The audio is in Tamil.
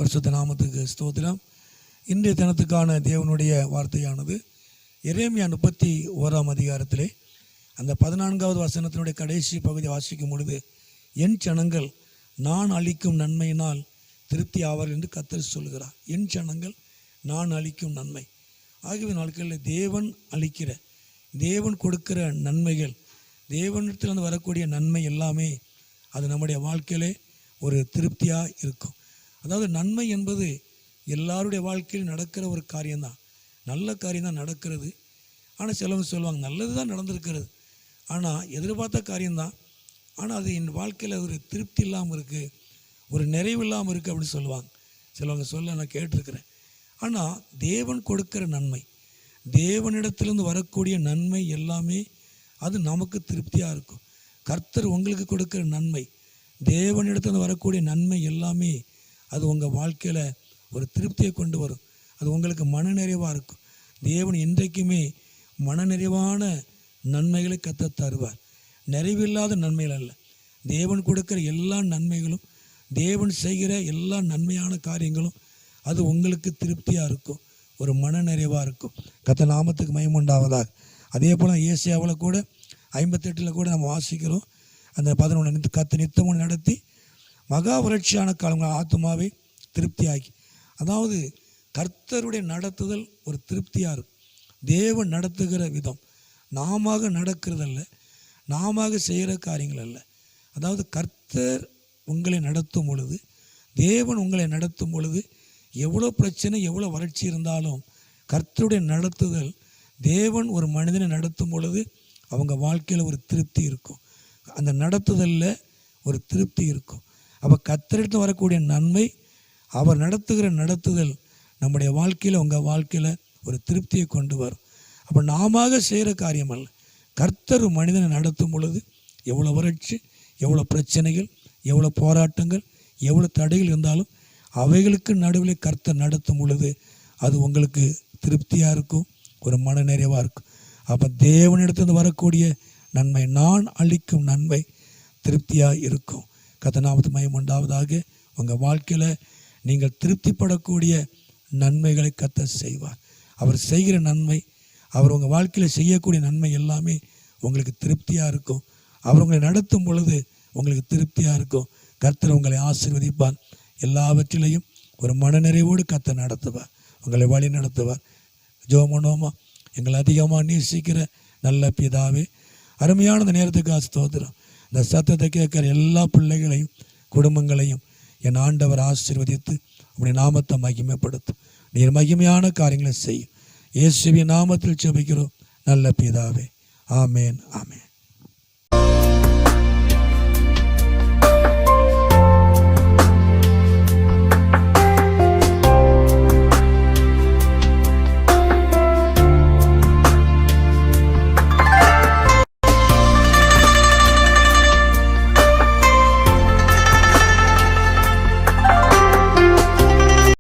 பரிசுத்த நாமத்துக்கு ஸ்தோத்திரம். இன்றைய தினத்துக்கான தேவனுடைய வார்த்தையானது எரேமியா 31ஆம் அதிகாரத்திலே அந்த 14வது வசனத்தினுடைய கடைசி பகுதி வாசிக்கும் பொழுது, என் ஜனங்கள் நான் அளிக்கும் நன்மையினால் திருப்தி ஆவார் என்று கர்த்தர் சொல்கிறார். என் ஜனங்கள் நான் அளிக்கும் நன்மை. ஆகிய நாட்களில் தேவன் அளிக்கிற, தேவன் கொடுக்கிற நன்மைகள், தேவனிடத்திலிருந்து வரக்கூடிய நன்மை எல்லாமே அது நம்முடைய வாழ்க்கையிலே ஒரு திருப்தியாக இருக்கும். அதாவது நன்மை என்பது எல்லாருடைய வாழ்க்கையில் நடக்கிற ஒரு காரியம்தான், நல்ல காரியம்தான் நடக்கிறது. ஆனால் சிலவங்க சொல்லுவாங்க நல்லது தான் நடந்திருக்கிறது, ஆனால் எதிர்பார்த்த காரியம்தான், ஆனால் அது என் வாழ்க்கையில் ஒரு திருப்தி இல்லாமல் இருக்குது, ஒரு நிறைவு இல்லாமல் இருக்குது அப்படின்னு சொல்லுவாங்க. சிலவங்க சொல்ல நான் கேட்டிருக்கிறேன். ஆனால் தேவன் கொடுக்கிற நன்மை, தேவனிடத்திலிருந்து வரக்கூடிய நன்மை எல்லாமே அது நமக்கு திருப்தியாக இருக்கும். கர்த்தர் உங்களுக்கு கொடுக்கிற நன்மை, தேவனிடத்தில் வரக்கூடிய நன்மை எல்லாமே அது உங்கள் வாழ்க்கையில் ஒரு திருப்தியை கொண்டு வரும். அது உங்களுக்கு மனநிறைவாக இருக்கும். தேவன் என்றைக்குமே மனநிறைவான நன்மைகளை கர்த்தர் தருவார். நிறைவில்லாத நன்மைகள் அல்ல. தேவன் கொடுக்கிற எல்லா நன்மைகளும், தேவன் செய்கிற எல்லா நன்மையான காரியங்களும் அது உங்களுக்கு திருப்தியாக இருக்கும், ஒரு மனநிறைவாக இருக்கும். கர்த்தர் நாமத்துக்கு மகிமை உண்டாவதாக. அதே போல் ஏசாயாவில் கூட 58 கூட நம்ம வாசிக்கிறோம். அந்த 11 கர்த்தர் நித்தமும் நடத்தி மகா வறட்சியான காலங்கள் ஆத்துமாவை திருப்தியாகி. அதாவது கர்த்தருடைய நடத்துதல் ஒரு திருப்தியாக இருக்கும். தேவன் நடத்துகிற விதம் நாம நடக்கிறதல்ல, நாம செய்கிற காரியங்கள் அல்ல. அதாவது கர்த்தர் உங்களை நடத்தும் பொழுது, தேவன் உங்களை நடத்தும் பொழுது, எவ்வளோ பிரச்சனை எவ்வளோ வறட்சி இருந்தாலும் கர்த்தருடைய நடத்துதல், தேவன் ஒரு மனிதனை நடத்தும் பொழுது அவங்க வாழ்க்கையில் ஒரு திருப்தி இருக்கும். அந்த நடத்துதலில் ஒரு திருப்தி இருக்கும். அப்போ கர்த்தரிடத்தில் வரக்கூடிய நன்மை, அவர் நடத்துகிற நடத்துதல் நம்முடைய வாழ்க்கையில், உங்கள் வாழ்க்கையில் ஒரு திருப்தியை கொண்டு வரும். அப்போ நாம செய்கிற காரியம் அல்ல. கர்த்தர் மனிதனை நடத்தும் பொழுது எவ்வளோ வறட்சி, எவ்வளோ பிரச்சனைகள், எவ்வளோ போராட்டங்கள், எவ்வளோ தடைகள் இருந்தாலும் அவைகளுக்கு நடுவில் கர்த்தர் நடத்தும் பொழுது அது உங்களுக்கு திருப்தியாக இருக்கும், ஒரு மன நிறைவாக இருக்கும். அப்போ தேவனிடத்திலிருந்து வரக்கூடிய நன்மை, நான் அளிக்கும் நன்மை திருப்தியாக இருக்கும். கர்த்தர் நாமத்துக்கு மகிமை உண்டாவதாக. உங்கள் வாழ்க்கையில் நீங்கள் திருப்திப்படக்கூடிய நன்மைகளை கர்த்தர் செய்வார். அவர் செய்கிற நன்மை, அவர் உங்கள் வாழ்க்கையில் செய்யக்கூடிய நன்மை எல்லாமே உங்களுக்கு திருப்தியாக இருக்கும். அவர் உங்களை நடத்தும் பொழுது உங்களுக்கு திருப்தியாக இருக்கும். கர்த்தர் உங்களை ஆசீர்வதிப்பார். எல்லாவற்றிலையும் ஒரு மனநிறைவோடு கர்த்தர் நடத்துவார், உங்களை வழி நடத்துவார். ஜெபம் பண்ணுவோமா? எங்களை அதிகமாக நேசிக்கிற நல்ல பிதாவே, அருமையான இந்த நேரத்துக்கு ஸ்தோத்திரம். இந்த சத்தத்தை கேட்குற எல்லா பிள்ளைகளையும் குடும்பங்களையும் என் ஆண்டவர் ஆசீர்வதித்து உங்களுடைய நாமத்தை மகிமைப்படுத்தும். நீர் மகிமையான காரியங்களை செய்யும். இயேசுவின் நாமத்தில் ஜெபிக்கிறோம் நல்ல பிதாவே. ஆமேன், ஆமேன்.